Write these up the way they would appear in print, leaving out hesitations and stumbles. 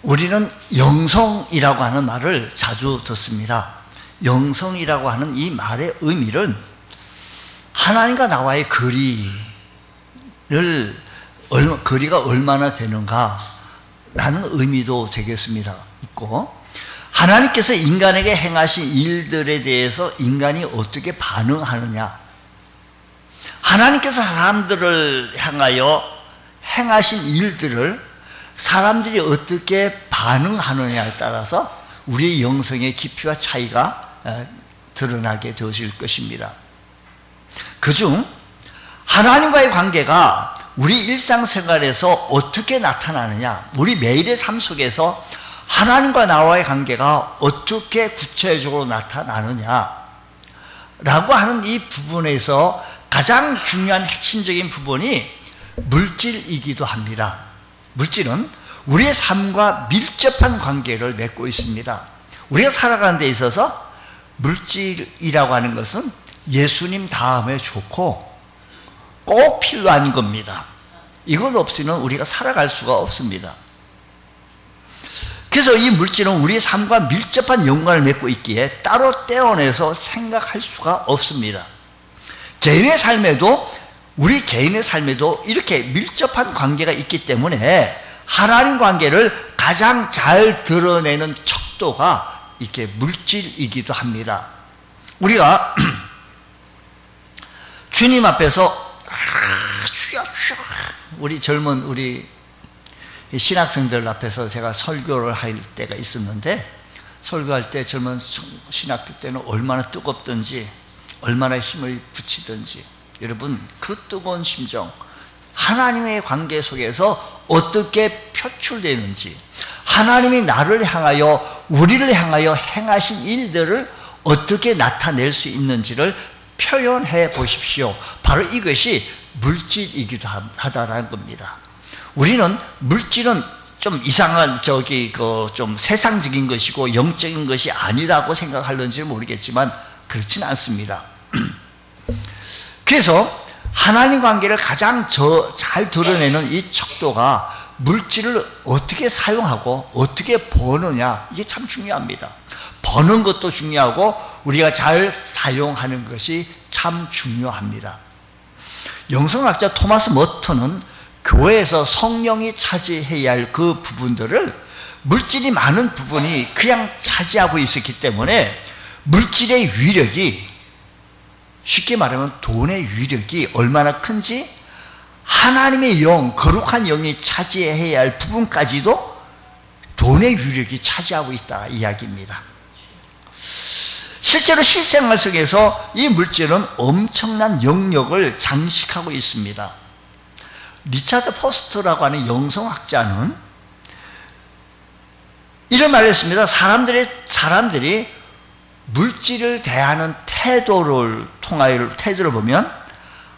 우리는 영성이라고 하는 말을 자주 듣습니다. 영성이라고 하는 이 말의 의미는 하나님과 나와의 거리가 얼마나 되는가 라는 의미도 되겠습니다. 있고, 하나님께서 인간에게 행하신 일들에 대해서 인간이 어떻게 반응하느냐, 하나님께서 사람들을 향하여 행하신 일들을 사람들이 어떻게 반응하느냐에 따라서 우리의 영성의 깊이와 차이가 드러나게 되어질 것입니다. 그중 하나님과의 관계가 우리 일상생활에서 어떻게 나타나느냐, 우리 매일의 삶 속에서 하나님과 나와의 관계가 어떻게 구체적으로 나타나느냐 라고 하는 이 부분에서 가장 중요한 핵심적인 부분이 물질이기도 합니다. 물질은 우리의 삶과 밀접한 관계를 맺고 있습니다. 우리가 살아가는 데 있어서 물질이라고 하는 것은 예수님 다음에 좋고 꼭 필요한 겁니다. 이것 없이는 우리가 살아갈 수가 없습니다. 그래서 이 물질은 우리의 삶과 밀접한 연관을 맺고 있기에 따로 떼어내서 생각할 수가 없습니다. 우리 개인의 삶에도 이렇게 밀접한 관계가 있기 때문에 하나님 관계를 가장 잘 드러내는 척도가 이렇게 물질이기도 합니다. 우리가 주님 앞에서 주여 우리 젊은 우리 신학생들 앞에서 제가 설교를 할 때가 있었는데, 설교할 때 젊은 신학교 때는 얼마나 뜨겁든지 얼마나 힘을 붙이든지, 여러분 그 뜨거운 심정, 하나님의 관계 속에서 어떻게 표출되는지, 하나님이 나를 향하여 우리를 향하여 행하신 일들을 어떻게 나타낼 수 있는지를 표현해 보십시오. 바로 이것이 물질이기도 하다라는 겁니다. 우리는 물질은 좀 이상한 좀 세상적인 것이고 영적인 것이 아니라고 생각하는지 모르겠지만 그렇지는 않습니다. 그래서 하나님 관계를 가장 잘 드러내는 이 척도가 물질을 어떻게 사용하고 어떻게 버느냐, 이게 참 중요합니다. 버는 것도 중요하고 우리가 잘 사용하는 것이 참 중요합니다. 영성학자 토마스 머턴은 교회에서 성령이 차지해야 할 그 부분들을 물질이 많은 부분이 그냥 차지하고 있었기 때문에 물질의 위력이, 쉽게 말하면 돈의 위력이 얼마나 큰지 하나님의 영, 거룩한 영이 차지해야 할 부분까지도 돈의 위력이 차지하고 있다 이야기입니다. 실제로 실생활 속에서 이 물질은 엄청난 영역을 장식하고 있습니다. 리차드 포스터라고 하는 영성학자는 이런 말을 했습니다. 사람들이 물질을 대하는 태도를 보면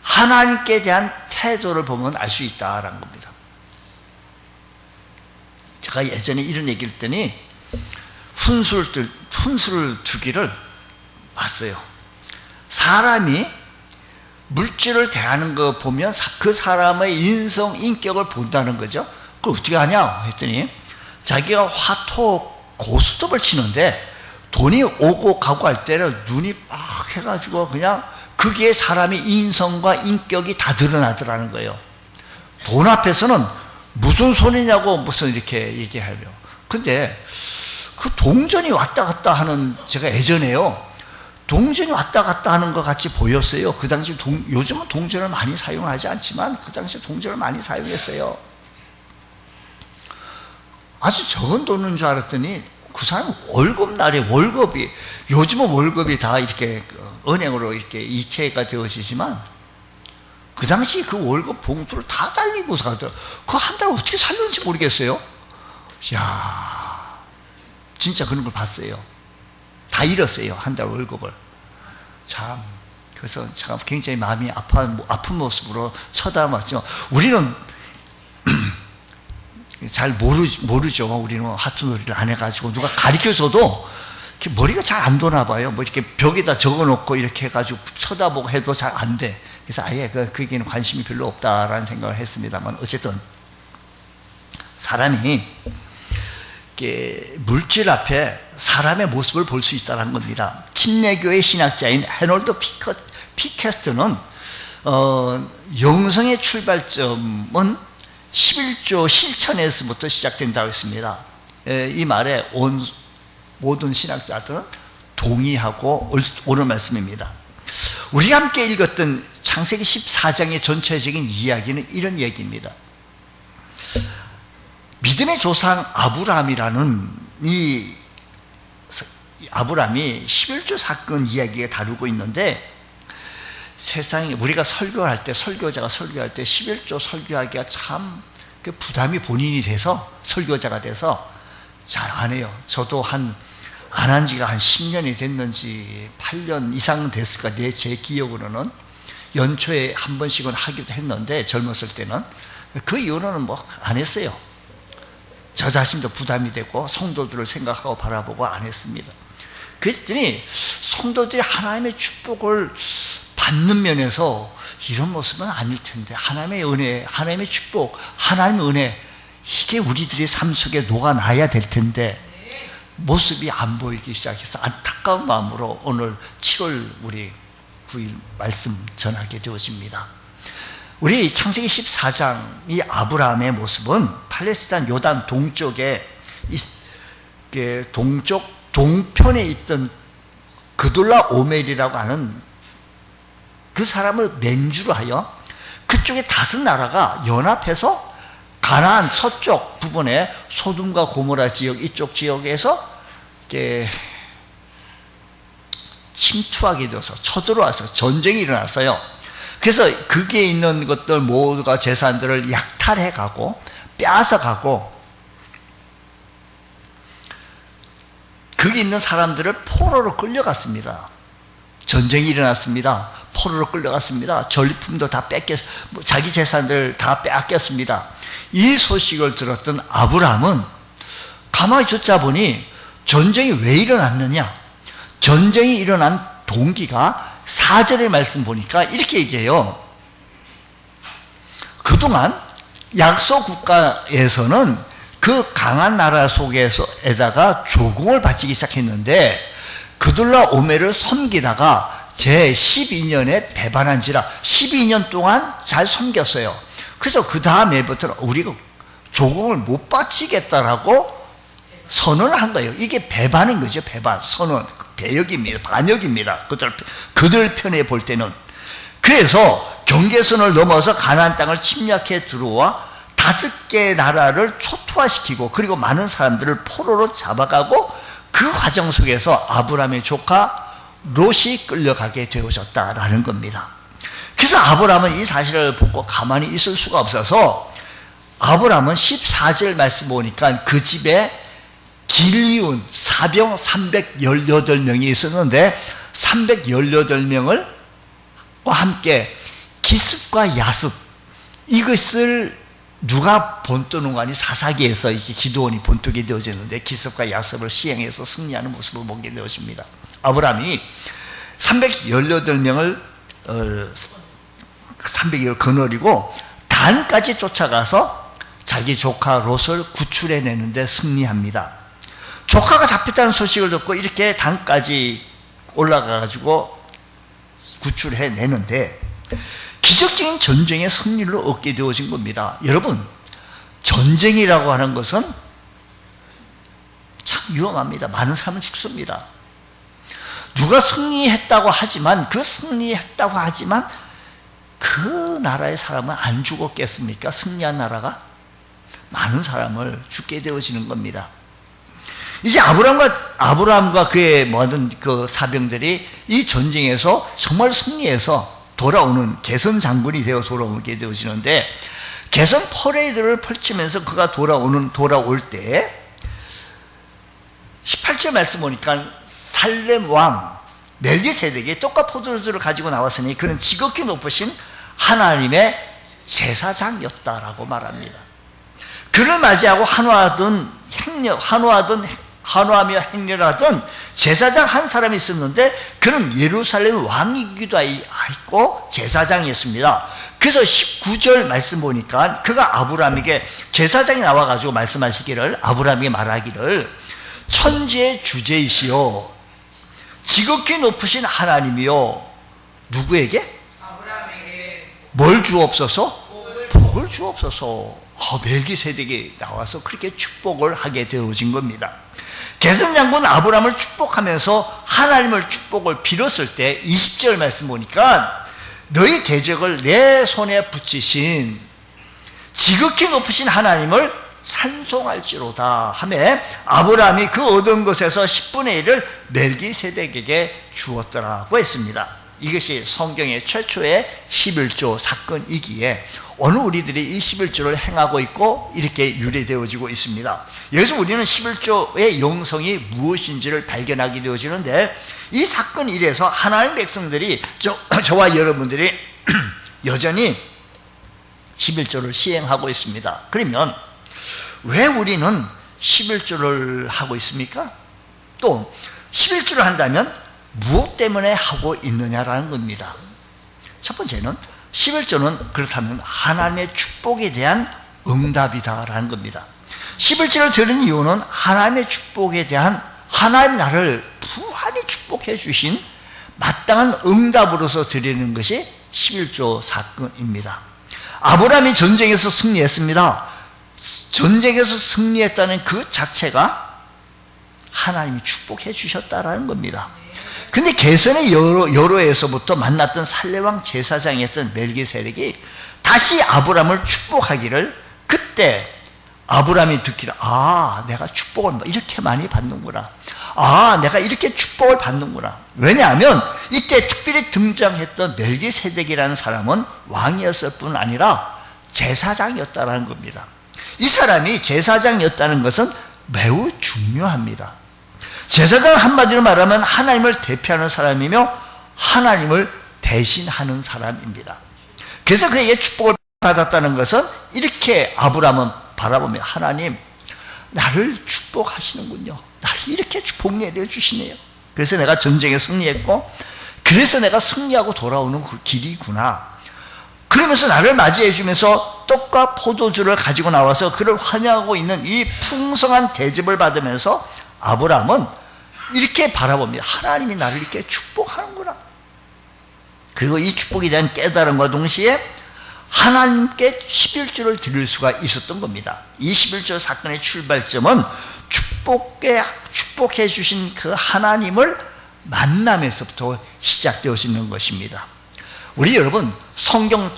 하나님께 대한 태도를 보면 알 수 있다라는 겁니다. 제가 예전에 이런 얘기를 했더니 훈수를 두기를 봤어요. 사람이 물질을 대하는 거 보면 그 사람의 인격을 본다는 거죠. 그걸 어떻게 하냐 했더니, 자기가 화토 고스톱을 치는데 돈이 오고 가고 할 때는 눈이 막 해가지고 그냥 거기에 사람의 인성과 인격이 다 드러나더라는 거예요. 돈 앞에서는 무슨 소리냐고 무슨 이렇게 얘기하려. 근데 그 동전이 왔다 갔다 하는, 제가 예전에요, 동전이 왔다 갔다 하는 것 같이 보였어요. 그 당시 요즘은 동전을 많이 사용하지 않지만 그 당시에 동전을 많이 사용했어요. 아주 적은 돈인 줄 알았더니 그 사람 월급이, 요즘은 월급이 다 이렇게 은행으로 이렇게 이체가 되어지지만 그 당시 그 월급 봉투를 다 달리고 가더라고요. 그 한 달 어떻게 살는지 모르겠어요. 이야, 진짜 그런 걸 봤어요. 다 잃었어요, 한 달 월급을. 참, 그래서 제가 굉장히 마음이 아픈 모습으로 쳐다봤죠. 우리는 잘 모르죠. 우리는 하트놀이를 안 해가지고 누가 가르쳐줘도 이렇게 머리가 잘 안 도나 봐요. 뭐 이렇게 벽에다 적어놓고 이렇게 해가지고 쳐다보고 해도 잘 안 돼. 그래서 아예 그에게는 관심이 별로 없다라는 생각을 했습니다만, 어쨌든 사람이 물질 앞에 사람의 모습을 볼 수 있다는 겁니다. 침례교의 신학자인 해놀드 피케스트는 영성의 출발점은 11조 실천에서부터 시작된다고 했습니다. 이 말에 모든 신학자들은 동의하고 옳은 말씀입니다. 우리가 함께 읽었던 창세기 14장의 전체적인 이야기는 이런 얘기입니다. 믿음의 조상 아브라함이라는 이 아브라함이 11조 사건 이야기가 다루고 있는데, 세상에 우리가 설교할 때, 설교자가 설교할 때 11조 설교하기가 참 부담이 본인이 돼서, 설교자가 돼서 잘 안 해요. 저도 안 한 지가 한 10년이 됐는지 8년 이상 됐을까, 제 기억으로는 연초에 한 번씩은 하기도 했는데, 젊었을 때는. 그 이후로는 뭐 안 했어요. 저 자신도 부담이 되고 성도들을 생각하고 바라보고 안 했습니다. 그랬더니 성도들이 하나님의 축복을 받는 면에서 이런 모습은 아닐 텐데, 하나님의 은혜, 하나님의 축복, 하나님의 은혜, 이게 우리들의 삶 속에 녹아나야 될 텐데 모습이 안 보이기 시작해서 안타까운 마음으로 오늘 7월 우리 9일 말씀 전하게 되어집니다. 우리 창세기 14장 이 아브라함의 모습은 팔레스타인 요단 동쪽에, 동편에 있던 그돌라 오멜이라고 하는 그 사람을 맨주로 하여 그쪽에 다섯 나라가 연합해서 가나안 서쪽 부분에 소돔과 고모라 지역, 이쪽 지역에서 침투하게 되어서 쳐들어와서 전쟁이 일어났어요. 그래서 거기에 있는 것들 모두가 재산들을 약탈해 가고 빼앗아 가고, 거기 있는 사람들을 포로로 끌려갔습니다. 전쟁이 일어났습니다. 포로로 끌려갔습니다. 전리품도 다 자기 재산들 다 빼앗겼습니다. 이 소식을 들었던 아브라함은 가만히 듣자 보니 전쟁이 왜 일어났느냐, 전쟁이 일어난 동기가 4절의 말씀 보니까 이렇게 얘기해요. 그동안 약소 국가에서는 그 강한 나라 속에다가 조공을 바치기 시작했는데, 그둘라 오멜을 섬기다가 제12년에 배반한지라 12년 동안 잘 섬겼어요. 그래서 그 다음에부터는 우리가 조공을 못 바치겠다라고 선언을 한 거예요. 이게 배반인 거죠. 배반, 선언, 배역입니다. 반역입니다. 그들 편에 볼 때는. 그래서 경계선을 넘어서 가나안 땅을 침략해 들어와 5개 나라를 초토화시키고, 그리고 많은 사람들을 포로로 잡아가고, 그 과정 속에서 아브라함의 조카 롯이 끌려가게 되어졌다라는 겁니다. 그래서 아브라함은 이 사실을 보고 가만히 있을 수가 없어서, 아브라함은 14절 말씀 보니까 그 집에 길이운 사병 318명이 있었는데, 318명을 함께 기습과 야습, 이것을 누가 본떠는 거니, 사사기에서 이렇게 기드온이 본떠게 되어졌는데, 기습과 야습을 시행해서 승리하는 모습을 보게 되어집니다. 아브라함이 318명을 300을 거느리고 단까지 쫓아가서 자기 조카 롯을 구출해내는데 승리합니다. 조카가 잡혔다는 소식을 듣고 이렇게 단까지 올라가가지고 구출해내는데, 기적적인 전쟁의 승리를 얻게 되어진 겁니다. 여러분, 전쟁이라고 하는 것은 참 위험합니다. 많은 사람은 죽습니다. 누가 승리했다고 하지만, 그 나라의 사람은 안 죽었겠습니까? 승리한 나라가 많은 사람을 죽게 되어지는 겁니다. 이제 아브라함과 그의 모든 그 사병들이 이 전쟁에서 정말 승리해서 돌아오는, 개선 장군이 되어 돌아오게 되어지는데, 개선 퍼레이드를 펼치면서 그가 돌아올 때 18절 말씀 보니까 살렘 왕 멜기세덱이 떡과 포도주를 가지고 나왔으니 그는 지극히 높으신 하나님의 제사장이었다라고 말합니다. 그를 맞이하고 한화하며 행렬하던 제사장 한 사람이 있었는데, 그는 예루살렘 왕이기도 했고 제사장이었습니다. 그래서 19절 말씀 보니까 그가 아브라함에게 제사장이 나와가지고 말씀하시기를, 아브라함에게 말하기를, 천지의 주제이시여 지극히 높으신 하나님이요, 누구에게? 아브라함에게 뭘 주옵소서? 복을 주옵소서. 멜기세덱이 나와서 그렇게 축복을 하게 되어진 겁니다. 계승장군 아브라함을 축복하면서 하나님을 축복을 빌었을 때 20절 말씀 보니까 너희 대적을 내 손에 붙이신 지극히 높으신 하나님을 찬송할지로다 하며 아브라함이 그 얻은 것에서 10분의 1을 멜기세덱에게 주었더라고 했습니다. 이것이 성경의 최초의 11조 사건이기에 오늘 우리들이 이 11조를 행하고 있고 이렇게 유래되어지고 있습니다. 여기서 우리는 11조의 용성이 무엇인지를 발견하게 되어지는데, 이 사건 이래서 하나님 백성들이 저와 여러분들이 여전히 11조를 시행하고 있습니다. 그러면 왜 우리는 11조를 하고 있습니까? 또 11조를 한다면 무엇 때문에 하고 있느냐라는 겁니다. 첫 번째는 11조는 그렇다면 하나님의 축복에 대한 응답이다라는 겁니다. 11조를 드린 이유는 하나님의 축복에 대한, 하나님 나를 부한히 축복해 주신 마땅한 응답으로서 드리는 것이 11조 사건입니다. 아브라함이 전쟁에서 승리했습니다. 전쟁에서 승리했다는 그 자체가 하나님이 축복해 주셨다라는 겁니다. 근데 개선의 여로에서부터 만났던 살레왕 제사장이었던 멜기세덱이 다시 아브라함을 축복하기를, 그때 아브라함이 듣기를, 내가 축복을 이렇게 많이 받는구나, 내가 이렇게 축복을 받는구나. 왜냐하면 이때 특별히 등장했던 멜기세덱이라는 사람은 왕이었을 뿐 아니라 제사장이었다는 겁니다. 이 사람이 제사장이었다는 것은 매우 중요합니다. 제사장 한마디로 말하면 하나님을 대표하는 사람이며 하나님을 대신하는 사람입니다. 그래서 그에게 축복을 받았다는 것은 이렇게 아브라함은 바라보며, 하나님 나를 축복하시는군요, 나를 이렇게 축복 내려주시네요, 그래서 내가 전쟁에 승리했고 그래서 내가 승리하고 돌아오는 그 길이구나, 그러면서 나를 맞이해 주면서 떡과 포도주를 가지고 나와서 그를 환영하고 있는 이 풍성한 대접을 받으면서 아브라함은 이렇게 바라봅니다. 하나님이 나를 이렇게 축복하는구나. 그리고 이 축복에 대한 깨달음과 동시에 하나님께 11조를 드릴 수가 있었던 겁니다. 이 11조 사건의 출발점은 축복해 주신 그 하나님을 만남에서부터 시작되어지는 것입니다. 우리 여러분, 성경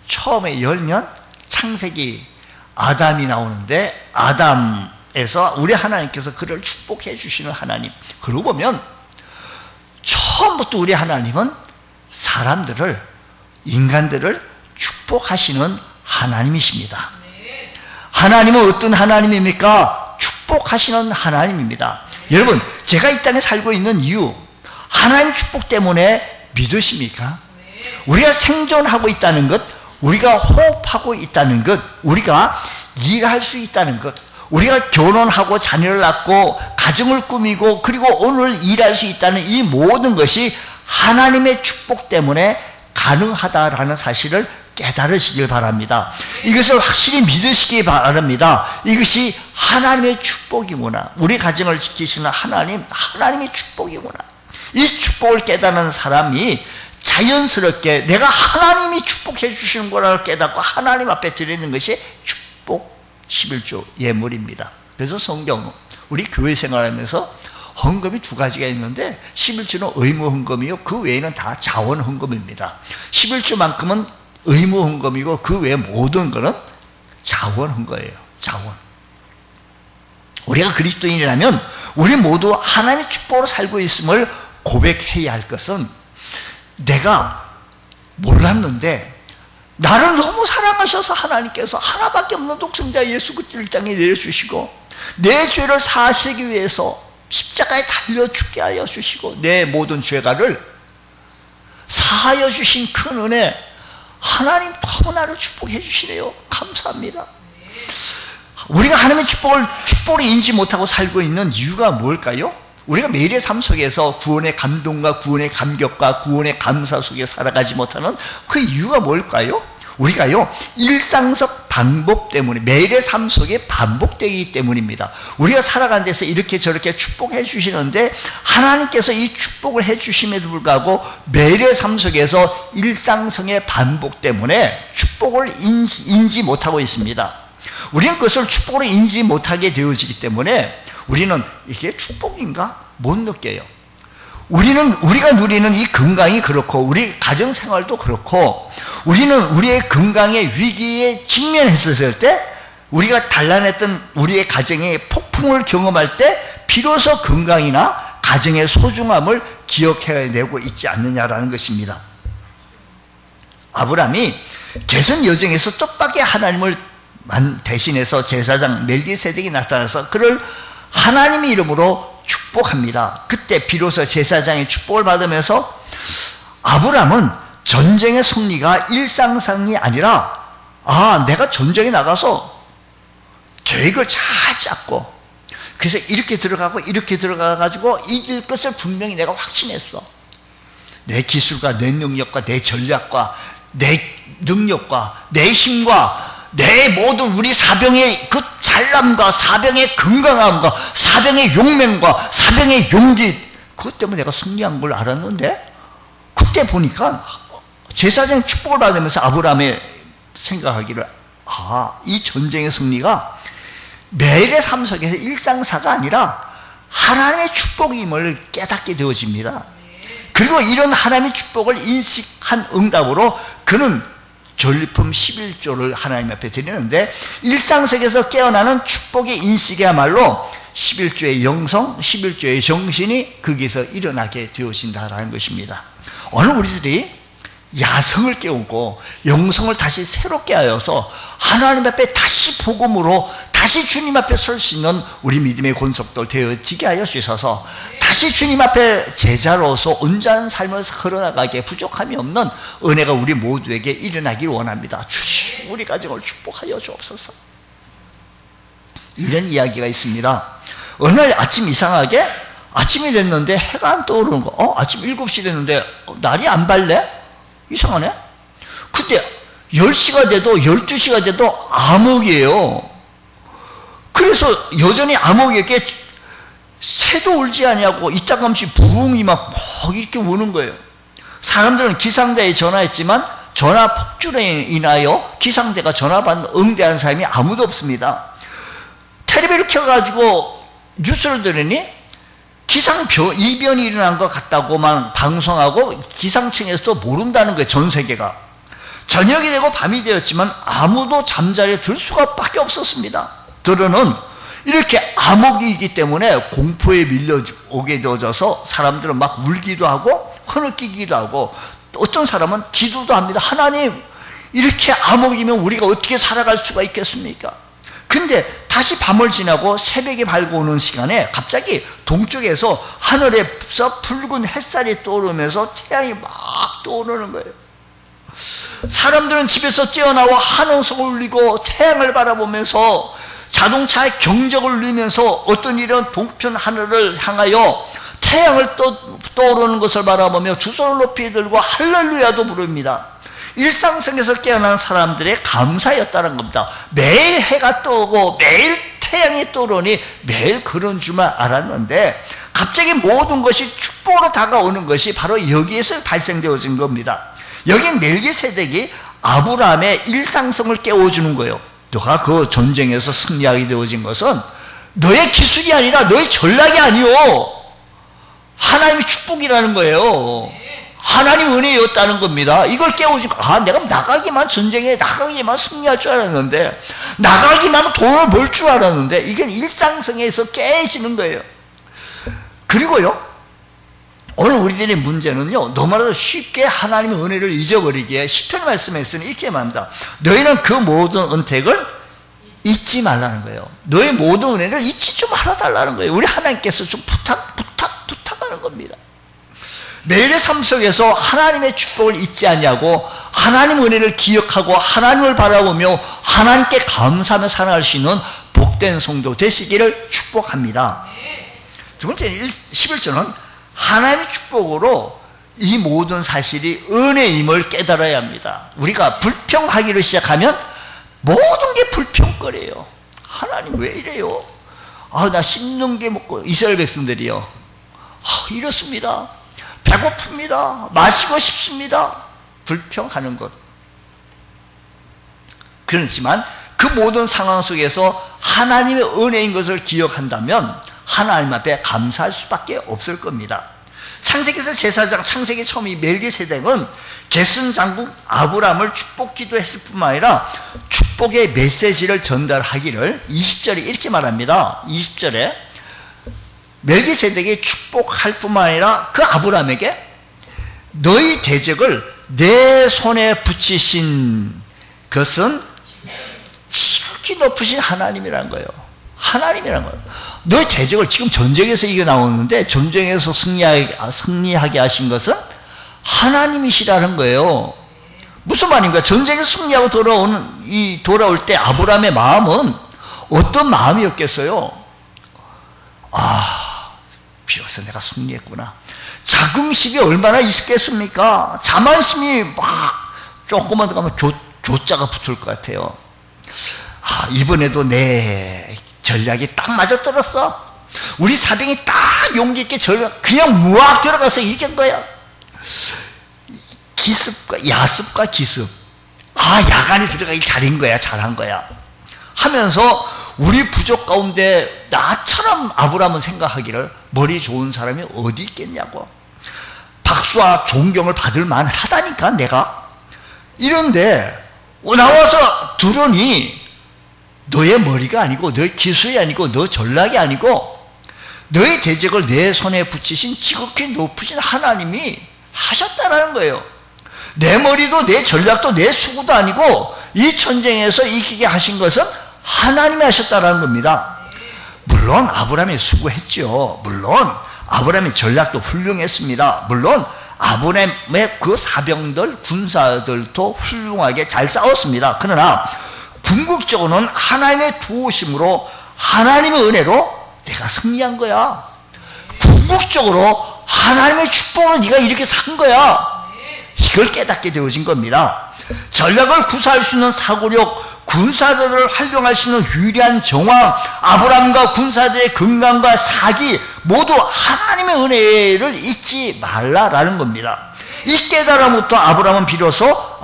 처음에 열면 창세기 아담이 나오는데, 아담에서 우리 하나님께서 그를 축복해 주시는 하나님. 그러고 보면 처음부터 우리 하나님은 사람들을, 인간들을 축복하시는 하나님이십니다. 하나님은 어떤 하나님입니까? 축복하시는 하나님입니다. 여러분, 제가 이 땅에 살고 있는 이유, 하나님 축복 때문에 믿으십니까? 우리가 생존하고 있다는 것, 우리가 호흡하고 있다는 것, 우리가 일할 수 있다는 것, 우리가 결혼하고 자녀를 낳고 가정을 꾸미고 그리고 오늘 일할 수 있다는 이 모든 것이 하나님의 축복 때문에 가능하다라는 사실을 깨달으시길 바랍니다. 이것을 확실히 믿으시기 바랍니다. 이것이 하나님의 축복이구나, 우리 가정을 지키시는 하나님의 축복이구나. 이 축복을 깨닫는 사람이 자연스럽게 내가 하나님이 축복해 주시는 거라고 깨닫고 하나님 앞에 드리는 것이 축복 11조 예물입니다. 그래서 성경, 우리 교회 생활하면서 헌금이 두 가지가 있는데 11조는 의무 헌금이요, 그 외에는 다 자원 헌금입니다. 11조만큼은 의무 헌금이고 그 외에 모든 것은 자원 헌금이에요. 자원. 우리가 그리스도인이라면 우리 모두 하나님의 축복으로 살고 있음을 고백해야 할 것은, 내가 몰랐는데 나를 너무 사랑하셔서 하나님께서 하나밖에 없는 독생자 예수 그리스도를 이 땅에 내려주시고 내 죄를 사하시기 위해서 십자가에 달려 죽게 하여 주시고 내 모든 죄가를 사하여 주신 큰 은혜, 하나님 너무 나를 축복해 주시네요. 감사합니다. 우리가 하나님의 축복을 인지 못하고 살고 있는 이유가 뭘까요? 우리가 매일의 삶 속에서 구원의 감동과 구원의 감격과 구원의 감사 속에 살아가지 못하는 그 이유가 뭘까요? 우리가요, 일상적 반복 때문에, 매일의 삶 속에 반복되기 때문입니다. 우리가 살아가는 데서 이렇게 저렇게 축복해 주시는데 하나님께서 이 축복을 해 주심에도 불구하고 매일의 삶 속에서 일상성의 반복 때문에 축복을 인지 못하고 있습니다. 우리는 그것을 축복으로 인지 못하게 되어지기 때문에 우리는 이게 축복인가? 못 느껴요. 우리가 누리는 이 건강이 그렇고, 우리 가정생활도 그렇고, 우리는 우리의 건강의 위기에 직면했었을 때, 우리가 단란했던 우리의 가정의 폭풍을 경험할 때, 비로소 건강이나 가정의 소중함을 기억해내고 있지 않느냐라는 것입니다. 아브라함이 개선 여정에서 뜻밖의 하나님을 대신해서 제사장 멜기세덱이 나타나서 그를 하나님의 이름으로 축복합니다. 그때 비로소 제사장의 축복을 받으면서 아브라함은 전쟁의 승리가 일상상이 아니라, 내가 전쟁에 나가서 계획을 잘 짰고, 그래서 이렇게 들어가고 이렇게 들어가가지고 이길 것을 분명히 내가 확신했어. 내 기술과 내 능력과 내 전략과 내 능력과 내 힘과 내 모든 우리 사병의 그 잘남과 사병의 건강함과 사병의 용맹과 사병의 용기, 그것 때문에 내가 승리한 걸 알았는데, 그때 보니까 제사장의 축복을 받으면서 아브라함의 생각하기를, 이 전쟁의 승리가 매일의 삶 속에서 일상사가 아니라 하나님의 축복임을 깨닫게 되어집니다. 그리고 이런 하나님의 축복을 인식한 응답으로 그는 전리품 11조를 하나님 앞에 드리는데, 일상 속에서 깨어나는 축복의 인식이야말로 11조의 영성, 11조의 정신이 거기서 일어나게 되어진다는 것입니다. 오늘 우리들이 야성을 깨우고 영성을 다시 새롭게 하여서 하나님 앞에 다시 복음으로 다시 주님 앞에 설 수 있는 우리 믿음의 권속들 되어지게 하여 주셔서 다시 주님 앞에 제자로서 온전한 삶을 걸어나가기에 부족함이 없는 은혜가 우리 모두에게 일어나길 원합니다. 주님, 우리 가정을 축복하여 주옵소서. 이런 이야기가 있습니다. 어느 날 아침 이상하게 아침이 됐는데 해가 안 떠오르는 거. 아침 7시 됐는데 날이 안 밝네? 이상하네? 근데 10시가 돼도 12시가 돼도 암흑이에요. 그래서 여전히 암흑에게 새도 울지 않냐고 이따금씩 부흥이 막 이렇게 우는 거예요. 사람들은 기상대에 전화했지만 전화 폭주로 인하여 기상대가 전화 받는 응대한 사람이 아무도 없습니다. 텔레비를 켜가지고 뉴스를 들으니 이변이 일어난 것 같다고만 방송하고 기상청에서도 모른다는 거예요. 전 세계가. 저녁이 되고 밤이 되었지만 아무도 잠자리에 들 수가 밖에 없었습니다. 들어는 이렇게 암흑이기 때문에 공포에 밀려오게 되어져서 사람들은 막 울기도 하고 흐느끼기도 하고, 어떤 사람은 기도도 합니다. 하나님, 이렇게 암흑이면 우리가 어떻게 살아갈 수가 있겠습니까? 근데 다시 밤을 지나고 새벽이 밝아오는 시간에 갑자기 동쪽에서 하늘에서 붉은 햇살이 떠오르면서 태양이 막 떠오르는 거예요. 사람들은 집에서 뛰어나와 한홍성을 울리고 태양을 바라보면서 자동차의 경적을 누리면서 어떤 이런 동편 하늘을 향하여 태양을 떠오르는 것을 바라보며 두 손을 높이 들고 할렐루야도 부릅니다. 일상성에서 깨어난 사람들의 감사였다는 겁니다. 매일 해가 떠오고 매일 태양이 떠오르니 매일 그런 줄만 알았는데, 갑자기 모든 것이 축복으로 다가오는 것이 바로 여기에서 발생되어진 겁니다. 여기 멜기세덱이 아브라함의 일상성을 깨워주는 거예요. 너가 그 전쟁에서 승리하게 되어진 것은 너의 기술이 아니라 너의 전략이 아니오, 하나님의 축복이라는 거예요. 하나님 은혜였다는 겁니다. 이걸 깨우지고, 내가 나가기만, 전쟁에 나가기만 승리할 줄 알았는데, 나가기만 돈을 벌 줄 알았는데, 이게 일상성에서 깨지는 거예요. 그리고요, 오늘 우리들의 문제는요, 너무나도 쉽게 하나님의 은혜를 잊어버리기에 시편 말씀에 있으니 이렇게 말합니다. 너희는 그 모든 은택을 잊지 말라는 거예요. 너의 모든 은혜를 잊지 좀 말아달라는 거예요. 우리 하나님께서 좀 부탁하는 겁니다. 매일의 삶 속에서 하나님의 축복을 잊지 않냐고, 하나님 은혜를 기억하고 하나님을 바라보며 하나님께 감사하며 살아갈 수 있는 복된 성도 되시기를 축복합니다. 두 번째 11조는 하나님의 축복으로 이 모든 사실이 은혜임을 깨달아야 합니다. 우리가 불평하기를 시작하면 모든 게 불평거려요. 하나님 왜 이래요? 나 씹는 게 먹고, 이스라엘 백성들이요, 이렇습니다. 배고픕니다. 마시고 싶습니다. 불평하는 것. 그렇지만 그 모든 상황 속에서 하나님의 은혜인 것을 기억한다면 하나님 앞에 감사할 수밖에 없을 겁니다. 창세기서 제사장, 창세기 처음이 멜기세덱은 게슨 장국 아브라함을 축복 기도했을 뿐만 아니라 축복의 메시지를 전달하기를 20절에 이렇게 말합니다. 20절에 멜기세덱이 축복할 뿐만 아니라 그 아브라함에게 너희 대적을 내 손에 붙이신 것은 지극히 높으신 하나님이라는 거예요. 하나님이라는 거예요. 너희 대적을, 지금 전쟁에서 이겨 나오는데 전쟁에서 승리하게 하신 것은 하나님이시라는 거예요. 무슨 말인가? 전쟁에서 승리하고 돌아올 때 아브라함의 마음은 어떤 마음이었겠어요? 비로소 내가 승리했구나. 자긍심이 얼마나 있었겠습니까? 자만심이 막 조금만 더 가면 조자가 붙을 것 같아요. 이번에도 내 전략이 딱 맞아떨었어. 우리 사병이 딱 용기 있게 그냥 무악 들어가서 이긴 거야. 기습과 야습과 기습. 야간에 들어가기 잘한 거야 하면서 우리 부족 가운데 나처럼 아브라함은 생각하기를 머리 좋은 사람이 어디 있겠냐고. 박수와 존경을 받을 만하다니까 내가. 이런데 나와서 들으니 너의 머리가 아니고 너의 기술이 아니고 너 전략이 아니고 너의 대적을 내 손에 붙이신 지극히 높으신 하나님이 하셨다라는 거예요. 내 머리도 내 전략도 내 수구도 아니고 이 전쟁에서 이기게 하신 것은 하나님이 하셨다라는 겁니다. 물론 아브라함이 수고했죠. 물론 아브라함의 전략도 훌륭했습니다. 물론 아브라함의 그 사병들, 군사들도 훌륭하게 잘 싸웠습니다. 그러나 궁극적으로는 하나님의 도우심으로, 하나님의 은혜로 내가 승리한 거야. 궁극적으로 하나님의 축복으로 네가 이렇게 산 거야. 이걸 깨닫게 되어진 겁니다. 전략을 구사할 수 있는 사고력, 군사들을 활용할 수 있는 유리한 정황, 아브라함과 군사들의 건강과 사기 모두 하나님의 은혜를 잊지 말라라는 겁니다. 이 깨달음부터 아브라함은 비로소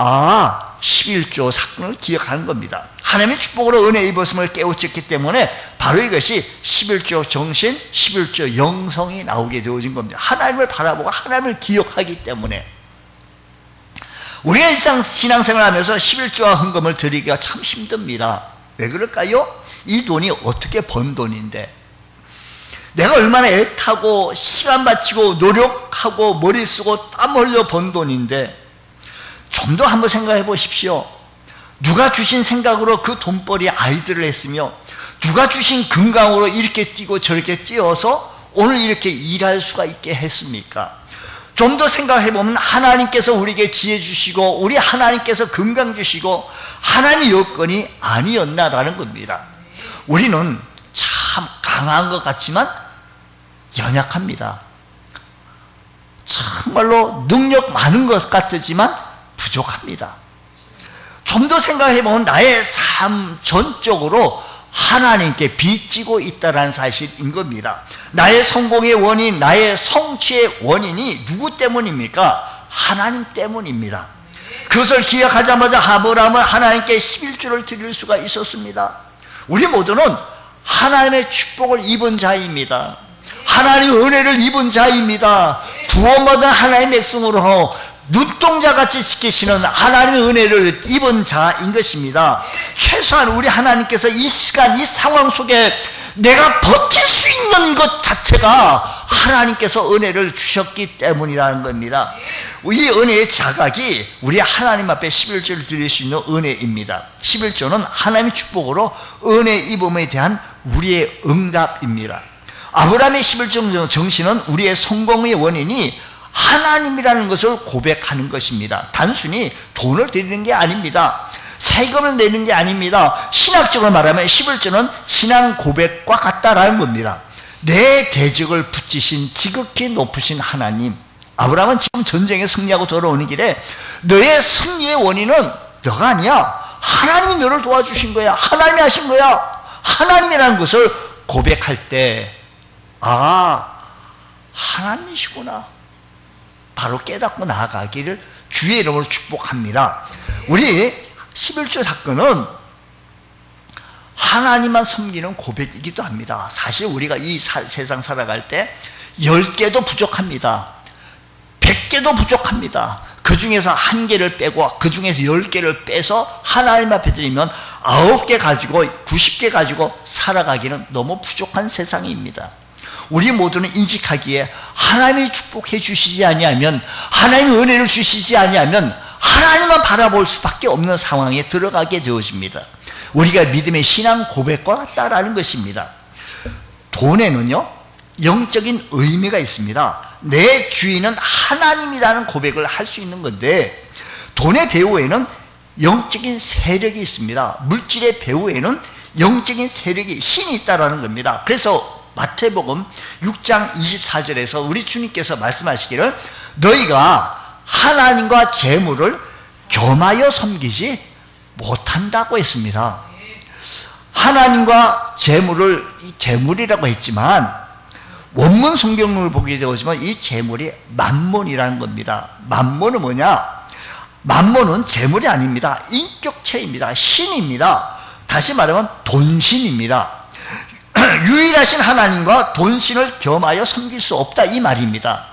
11조 사건을 기억하는 겁니다. 하나님의 축복으로 은혜 입었음을 깨우쳤기 때문에 바로 이것이 11조 정신, 11조 영성이 나오게 되어진 겁니다. 하나님을 바라보고 하나님을 기억하기 때문에. 우리가 일상 신앙생활을 하면서 11조와 헌금을 드리기가 참 힘듭니다. 왜 그럴까요? 이 돈이 어떻게 번 돈인데, 내가 얼마나 애타고 시간 바치고 노력하고 머리 쓰고 땀 흘려 번 돈인데, 좀 더 한번 생각해 보십시오. 누가 주신 생각으로 그 돈벌이 아이들을 했으며, 누가 주신 건강으로 이렇게 뛰고 저렇게 뛰어서 오늘 이렇게 일할 수가 있게 했습니까? 좀 더 생각해 보면 하나님께서 우리에게 지혜 주시고 우리 하나님께서 건강 주시고 하나님의 여건이 아니었나라는 겁니다. 우리는 참 강한 것 같지만 연약합니다. 정말로 능력 많은 것 같지만 부족합니다. 좀 더 생각해 보면 나의 삶 전적으로 하나님께 빚지고 있다는 사실인 겁니다. 나의 성공의 원인, 나의 성취의 원인이 누구 때문입니까? 하나님 때문입니다. 그것을 기억하자마자 아브라함은 하나님께 11조를 드릴 수가 있었습니다. 우리 모두는 하나님의 축복을 입은 자입니다. 하나님의 은혜를 입은 자입니다. 구원받은 하나님의 백성으로 눈동자같이 지키시는 하나님의 은혜를 입은 자인 것입니다. 최소한 우리 하나님께서 이 시간, 이 상황 속에 내가 버틸 수 있는 것 자체가 하나님께서 은혜를 주셨기 때문이라는 겁니다. 이 은혜의 자각이 우리 하나님 앞에 11조를 드릴 수 있는 은혜입니다. 11조는 하나님의 축복으로 은혜 입음에 대한 우리의 응답입니다. 아브라함의 11조 정신은 우리의 성공의 원인이 하나님이라는 것을 고백하는 것입니다. 단순히 돈을 드리는 게 아닙니다. 세금을 내는 게 아닙니다. 신학적으로 말하면 11조는 신앙 고백과 같다라는 겁니다. 내 대적을 붙이신 지극히 높으신 하나님, 아브라함은 지금 전쟁에 승리하고 돌아오는 길에 너의 승리의 원인은 너가 아니야. 하나님이 너를 도와주신 거야. 하나님이 하신 거야. 하나님이라는 것을 고백할 때, 아, 하나님이시구나, 바로 깨닫고 나아가기를 주의 이름으로 축복합니다. 우리 11조 사건은 하나님만 섬기는 고백이기도 합니다. 사실 우리가 이 세상 살아갈 때 10개도 부족합니다. 100개도 부족합니다. 그 중에서 1개를 빼고 그 중에서 10개를 빼서 하나님 앞에 드리면 9개 가지고 90개 가지고 살아가기는 너무 부족한 세상입니다. 우리 모두는 인식하기에 하나님이 축복해 주시지 아니하면, 하나님이 은혜를 주시지 아니하면 하나님만 바라볼 수밖에 없는 상황에 들어가게 되어집니다. 우리가 믿음의 신앙 고백과 같다라는 것입니다. 돈에는요, 영적인 의미가 있습니다. 내 주인은 하나님이라는 고백을 할 수 있는 건데, 돈의 배후에는 영적인 세력이 있습니다. 물질의 배후에는 영적인 세력이, 신이 있다라는 겁니다. 그래서 마태복음 6장 24절에서 우리 주님께서 말씀하시기를 너희가 하나님과 재물을 겸하여 섬기지 못한다고 했습니다. 하나님과 재물을 재물이라고 했지만 원문 성경을 보게 되지만 이 재물이 만몬이라는 겁니다. 만몬은 뭐냐? 만몬은 재물이 아닙니다. 인격체입니다. 신입니다. 다시 말하면 돈신입니다. 유일하신 하나님과 돈신을 겸하여 섬길 수 없다, 이 말입니다.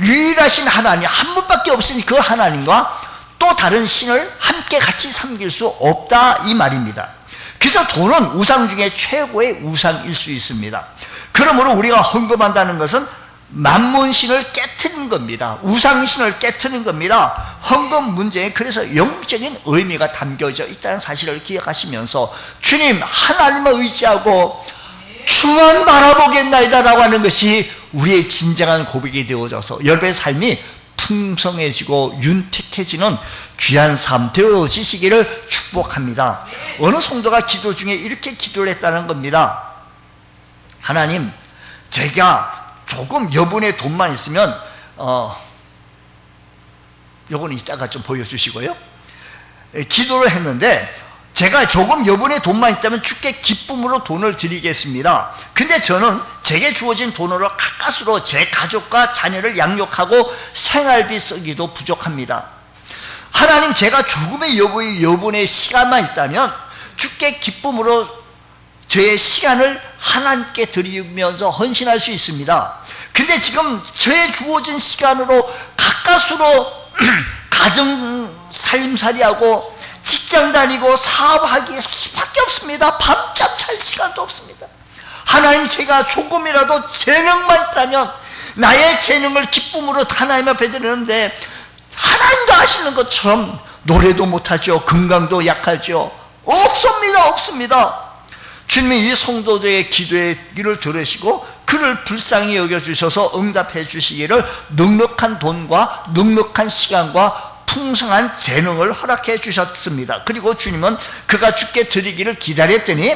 유일하신 하나님 한 분밖에 없으니 그 하나님과 또 다른 신을 함께 같이 섬길 수 없다, 이 말입니다. 그래서 돈은 우상 중에 최고의 우상일 수 있습니다. 그러므로 우리가 헌금한다는 것은 만몬신을 깨트리는 겁니다. 우상신을 깨트리는 겁니다. 헌금 문제에 그래서 영적인 의미가 담겨져 있다는 사실을 기억하시면서 주님 하나님을 의지하고 주만 바라보겠나이다 라고 하는 것이 우리의 진정한 고백이 되어져서 여러분의 삶이 풍성해지고 윤택해지는 귀한 삶 되어지시기를 축복합니다. 어느 성도가 기도 중에 이렇게 기도를 했다는 겁니다. 하나님, 제가 조금 여분의 돈만 있으면 요거는 이따가 좀 보여주시고요. 기도를 했는데 제가 조금 여분의 돈만 있다면 주께 기쁨으로 돈을 드리겠습니다. 근데 저는 제게 주어진 돈으로 가까스로 제 가족과 자녀를 양육하고 생활비 쓰기도 부족합니다. 하나님, 제가 조금의 여분의 시간만 있다면 주께 기쁨으로 저의 시간을 하나님께 드리면서 헌신할 수 있습니다. 근데 지금 저의 주어진 시간으로 가까스로 가정 살림살이하고 직장 다니고 사업하기 수밖에 없습니다. 밤잠 잘 시간도 없습니다. 하나님, 제가 조금이라도 재능만 있다면 나의 재능을 기쁨으로 하나님 앞에 드리는데 하나님도 하시는 것처럼 노래도 못하죠. 건강도 약하죠. 없습니다. 주님이 이 성도들의 기도의 길을 들으시고 그를 불쌍히 여겨주셔서 응답해 주시기를 넉넉한 돈과 넉넉한 시간과 풍성한 재능을 허락해 주셨습니다. 그리고 주님은 그가 주께 드리기를 기다렸더니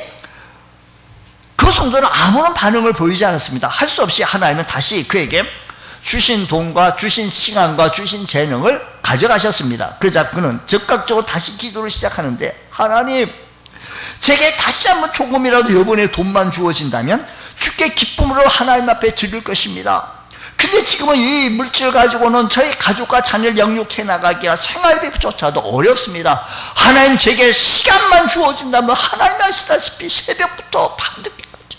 그 성도는 아무런 반응을 보이지 않았습니다. 할 수 없이 하나님은 다시 그에게 주신 돈과 주신 시간과 주신 재능을 가져가셨습니다. 그러자 그는 즉각적으로 다시 기도를 시작하는데, 하나님, 제게 다시 한번 조금이라도 여분의 돈만 주어진다면 주께 기쁨으로 하나님 앞에 드릴 것입니다. 근데 지금은 이 물질을 가지고는 저희 가족과 자녀를 양육해 나가기가 생활비조차도 어렵습니다. 하나님, 제게 시간만 주어진다면 하나님 아시다시피 새벽부터 밤늦게까지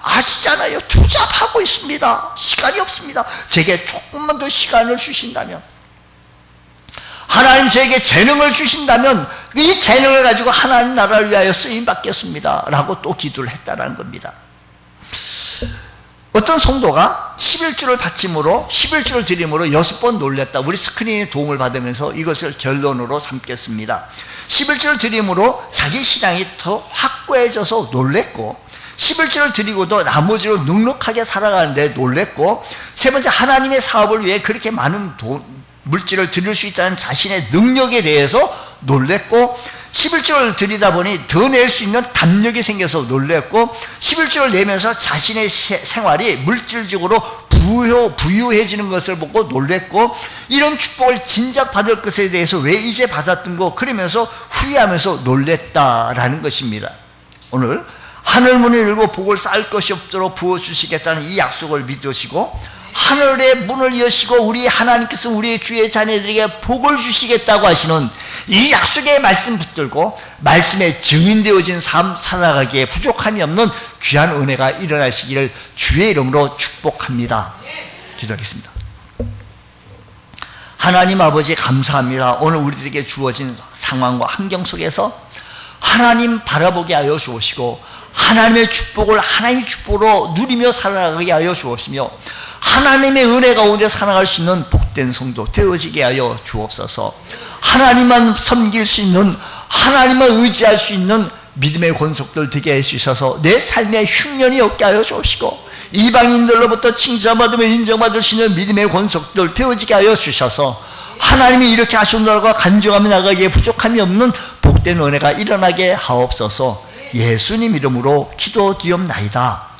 아시잖아요. 투잡하고 있습니다. 시간이 없습니다. 제게 조금만 더 시간을 주신다면, 하나님 제게 재능을 주신다면 이 재능을 가지고 하나님 나라를 위하여 쓰임받겠습니다 라고 또 기도를 했다는 겁니다. 어떤 성도가 11주를 바침으로 11주를 드림으로 6번 놀랬다. 우리 스크린의 도움을 받으면서 이것을 결론으로 삼겠습니다. 11주를 드림으로 자기 신앙이 더 확고해져서 놀랬고, 11주를 드리고도 나머지로 넉넉하게 살아가는데 놀랬고, 세 번째, 하나님의 사업을 위해 그렇게 많은 물질을 드릴 수 있다는 자신의 능력에 대해서 놀랬고, 11조를 드리다 보니 더 낼 수 있는 담력이 생겨서 놀랬고 11조를 내면서 자신의 생활이 물질적으로 부유해지는 것을 보고 놀랬고 이런 축복을 진작 받을 것에 대해서 왜 이제 받았던 거 그러면서 후회하면서 놀랬다라는 것입니다. 오늘 하늘 문을 열고 복을 쌓을 것이 없도록 부어주시겠다는 이 약속을 믿으시고 하늘의 문을 여시고 우리 하나님께서 우리의 주의 자녀들에게 복을 주시겠다고 하시는 이 약속의 말씀 붙들고 말씀에 증인되어진 삶 살아가기에 부족함이 없는 귀한 은혜가 일어나시기를 주의 이름으로 축복합니다. 기도하겠습니다. 하나님 아버지 감사합니다. 오늘 우리들에게 주어진 상황과 환경 속에서 하나님 바라보게 하여 주옵시고 하나님의 축복을 하나님의 축복으로 누리며 살아가게 하여 주옵시며 하나님의 은혜 가운데 살아갈 수 있는 복된 성도 되어지게 하여 주옵소서. 하나님만 섬길 수 있는 하나님만 의지할 수 있는 믿음의 권속들 되게 해주셔서 내 삶에 흉년이 없게 하여 주시고 이방인들로부터 칭찬받으며 인정받을 수 있는 믿음의 권속들 되어지게 하여 주셔서 하나님이 이렇게 하신다고 간증하며 나가기에 부족함이 없는 복된 은혜가 일어나게 하옵소서. 예수님 이름으로 기도드리옵나이다.